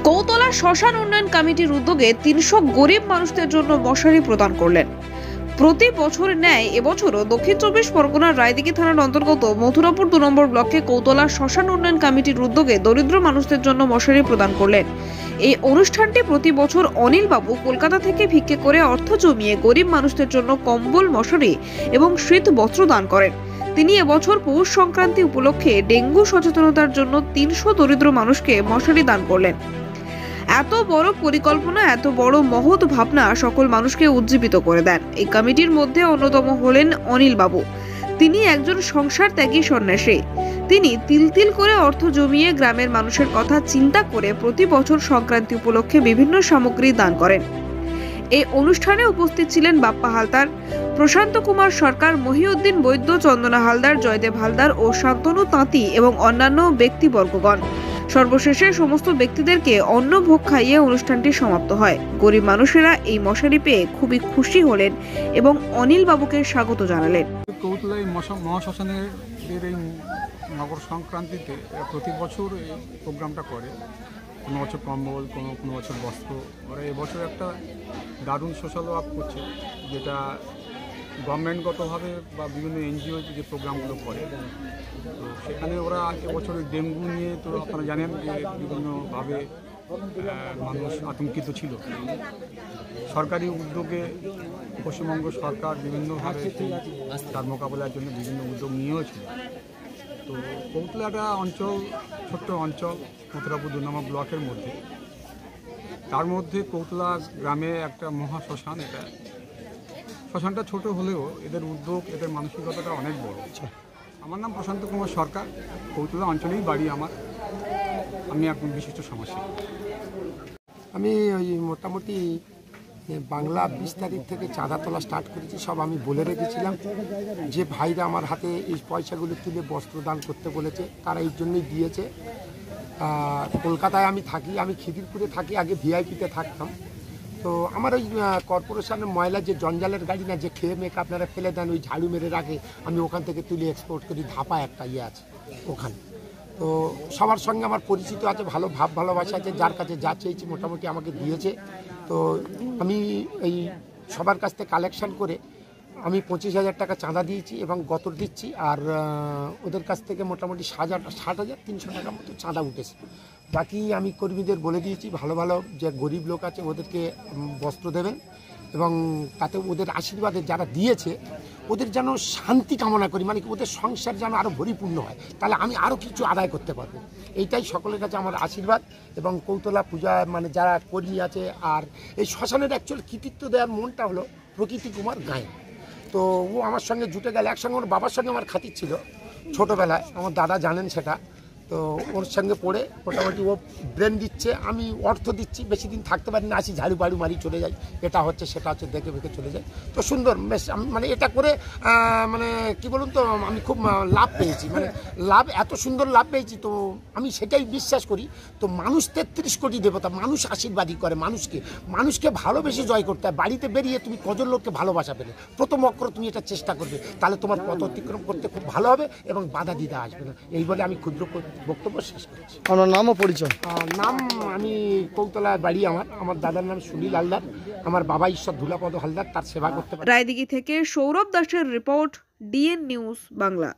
কৌতলা শ্মশান উন্নয়ন কমিটির উদ্যোগে ৩০০ গরিব মানুষদের জন্য মশারি প্রদান করলেন। প্রতি বছর ন্যায় এবছরও দক্ষিণ চব্বিশ পরগনার রায়দিঘি থানার অন্তর্গত মথুরাপুর ২ নম্বর ব্লকে কৌতলা শ্মশান উন্নয়ন কমিটির উদ্যোগে দরিদ্র মানুষদের জন্য মশারি প্রদান করলেন। এই অনুষ্ঠানটি প্রতি বছর অনিল বাবু কলকাতা থেকে ভিক্ষে করে অর্থ জমিয়ে গরিব মানুষদের জন্য কম্বল, মশারি এবং শীত বস্ত্র দান করেন। তিনি এবছর পৌষ সংক্রান্তি উপলক্ষে ডেঙ্গু সচেতনতার জন্য ৩০০ দরিদ্র মানুষকে মশারি দান করলেন। এত বড় পরিকল্পনা, এত বড় মহৎ ভাবনা সকল মানুষকে উজ্জীবিত করে দেন। এই কমিটির মধ্যে অন্যতম হলেন অনিল বাবু। তিনি একজন সংসার ত্যাগী সন্ন্যাসী। তিনি তিল তিল করে অর্থ জমিয়ে গ্রামের মানুষের কথা চিন্তা করে প্রতি বছর সংক্রান্তি উপলক্ষে বিভিন্ন সামগ্রী দান করেন। এই অনুষ্ঠানে উপস্থিত ছিলেন বাপ্পা হালদার, প্রশান্ত কুমার সরকার, মহিউদ্দিন বৈদ্য, চন্দনা হালদার, জয়দেব হালদার ও শান্তনু তাঁতি এবং অন্যান্য ব্যক্তিবর্গগণ। সর্বশেষে সমস্ত ব্যক্তিদেরকে অন্নভোগ খাইয়ে অনুষ্ঠানটি সমাপ্ত হয়। গরিব মানুষেরা এই মশারি পেয়ে খুবই খুশি হলেন এবং অনিল বাবুকে স্বাগত জানালেন। কৌতলায় মহাশ্মশানের এই মকর সংক্রান্তিতে প্রতি বছর এই প্রোগ্রামটা করে। কোনো বছর কম্বল, কোনো বছর বস্ত্র। ওরা এবছর একটা দারুণ সোশ্যাল ওয়ার্ক করছে, যেটা গভর্নমেন্টগতভাবে বা বিভিন্ন এনজিও যে প্রোগ্রামগুলো করে। তো সেখানে ওরা এবছর ডেঙ্গু নিয়ে, তো আপনারা জানেন যে বিভিন্নভাবে মানুষ আতঙ্কিত ছিল। সরকারি উদ্যোগে পশ্চিমবঙ্গ সরকার বিভিন্নভাবে তার মোকাবিলার জন্য বিভিন্ন উদ্যোগ নিয়েওছিল। তো কৌতলাটা অঞ্চল, ছোট্ট অঞ্চল, মথুরাপুর ২ নম্বর ব্লকের মধ্যে। তার মধ্যে কৌতলা গ্রামে একটা মহা শ্মশান। এটা শ্মশানটা ছোট হলেও এদের উদ্যোগ, এদের মানসিকতাটা অনেক বড়। আমার নাম প্রশান্ত কুমার সরকার, কৌতলা অঞ্চলেই বাড়ি আমার। আমি একজন বিশিষ্ট সমাজসেবী। আমি ওই মোটামুটি বাংলা ২০ তারিখ থেকে চাঁদা তোলা স্টার্ট করেছি। সব আমি বলে রেখেছিলাম যে ভাইরা আমার হাতে এই পয়সাগুলো তুলে বস্ত্র দান করতে বলেছে, তারা এই জন্যই দিয়েছে। কলকাতায় আমি থাকি, আমি খিদিরপুরে থাকি, আগে ভিআইপিতে থাকতাম। তো আমার ওই কর্পোরেশনের ময়লা যে জঞ্জালের গাড়ি না, যে খেয়ে মেয়ে আপনারা ফেলে দেন, ওই ঝাড়ু মেরে রাখে, আমি ওখান থেকে তুলে এক্সপোর্ট করি। ধাপা একটা ইয়ে আছে ওখানে। তো সবার সঙ্গে আমার পরিচিত আছে, ভালো ভাব ভালোবাসা আছে। যার কাছে যা চেয়েছি মোটামুটি আমাকে দিয়েছে। তো আমি এই সবার কাছ থেকে কালেকশন করে আমি ২৫,০০০ টাকা চাঁদা দিয়েছি এবং গতর দিচ্ছি। আর ওদের কাছ থেকে মোটামুটি ৬০,৩০০ টাকার মতো চাঁদা উঠেছে। বাকি আমি কর্মীদের বলে দিয়েছি, ভালো ভালো যে গরিব লোক আছে ওদেরকে বস্ত্র দেবেন এবং তাতে ওদের আশীর্বাদে যারা দিয়েছে ওদের যেন শান্তি কামনা করি, মানে ওদের সংসার যেন আরও পরিপূর্ণ হয়, তাহলে আমি আরও কিছু আদায় করতে পারবো। এইটাই সকলের কাছে আমার আশীর্বাদ। এবং কৌতলা পূজা মানে যারা কর্মী আছে, আর এই শ্মশানের অ্যাকচুয়াল কৃতিত্ব দেওয়ার মনটা হলো প্রকৃতি কুমার গায়ে। তো ও আমার সঙ্গে জুটে গেলে, একসঙ্গে ওর বাবার সঙ্গে আমার খাতির ছিল ছোটোবেলায়, আমার দাদা জানেন সেটা। তো ওর সঙ্গে পড়ে মোটামুটি ও ব্রেন দিচ্ছে, আমি অর্থ দিচ্ছি। বেশি দিন থাকতে পারি না, আসি ঝাড়ু বাড়ু মারি চলে যাই, এটা হচ্ছে সেটা হচ্ছে, দেখে বেঁকে চলে যাই। তো সুন্দর বেশ, মানে এটা করে মানে কি বলুন তো, আমি খুব লাভ পেয়েছি, মানে লাভ, এত সুন্দর লাভ পেয়েছি। তো আমি সেটাই বিশ্বাস করি। তো মানুষ ৩৩ কোটি দেবতা, মানুষ আশীর্বাদই করে মানুষকে ভালোবেসে জয় করতে হয়। বাড়িতে বেরিয়ে তুমি কজন লোককে ভালোবাসা পেলে, প্রথম অক্ষর তুমি এটা চেষ্টা করবে, তাহলে তোমার পথ অতিক্রম করতে খুব ভালো হবে এবং বাধা দিতে আসবে না। এই বলে আমি ক্ষুদ্র বক্তব্য শেষ করছি। আমার নাম ও পরিচয়। নাম, আমি কৌতলায় বাড়ি আমার দাদার নাম সুনীল হালদার, আমার বাবা ঈশ্বর ধুলাপদ হালদার, তার সেবা করতে পারি। রায়দিঘি থেকে সৌরভ দাসের রিপোর্ট, ডিএন নিউজ বাংলা।